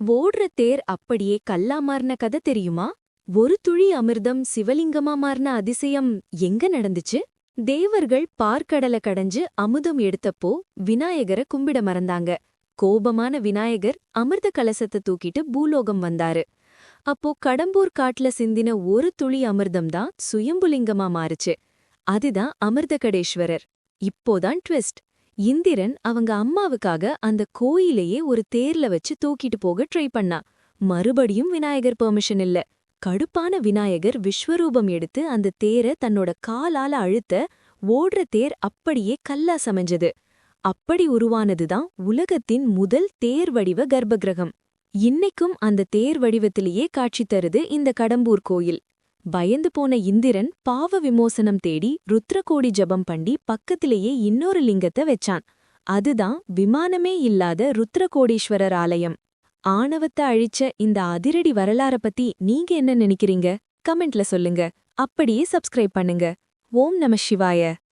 ஓடுற தேர் அப்படியே கல்லா மாறின கதை தெரியுமா? ஒரு துளி அமிர்தம் சிவலிங்கமா மாறின அதிசயம் எங்க நடந்துச்சு? தேவர்கள் பார்க்கடல கடைஞ்சு அமுதம் எடுத்தப்போ விநாயகரை கும்பிட மறந்தாங்க. கோபமான விநாயகர் அமிர்த கலசத்தை தூக்கிட்டு பூலோகம் வந்தாரு. அப்போ கடம்பூர் காட்டுல சிந்தின ஒரு துளி அமிர்தம்தான் சுயம்புலிங்கமா மாறுச்சு. அதுதான் அமிர்தகடேஸ்வரர். இப்போதான் ட்விஸ்ட். இந்திரன் அவங்க அம்மாவுக்காக அந்த கோயிலையே ஒரு தேர்ல வச்சு தூக்கிட்டு போக ட்ரை பண்ணா. மறுபடியும் விநாயகர் பெர்மிஷன் இல்ல. கடுப்பான விநாயகர் விஸ்வரூபம் எடுத்து அந்த தேரை தன்னோட காலால அழுத்த ஓடுற தேர் அப்படியே கல்லா சமைஞ்சது. அப்படி உருவானதுதான் உலகத்தின் முதல் தேர் வடிவ கர்ப்பகிரகம். இன்னைக்கும் அந்த தேர் வடிவத்திலேயே காட்சி தருது இந்த கடம்பூர் கோயில். பயந்து போன இந்திரன் பாவ விமோசனம் தேடி ருத்ரகோடி ஜபம் பண்ணி பக்கத்திலேயே இன்னொரு லிங்கத்தை வெச்சான். அதுதான் விமானமே இல்லாத ருத்ரகோடீஸ்வரர் ஆலயம். ஆணவத்தை அழிச்ச இந்த அதிரடி வரலாற பத்தி நீங்க என்ன நினைக்கிறீங்க? கமெண்ட்ல சொல்லுங்க. அப்படியே சப்ஸ்கிரைப் பண்ணுங்க. ஓம் நம சிவாய.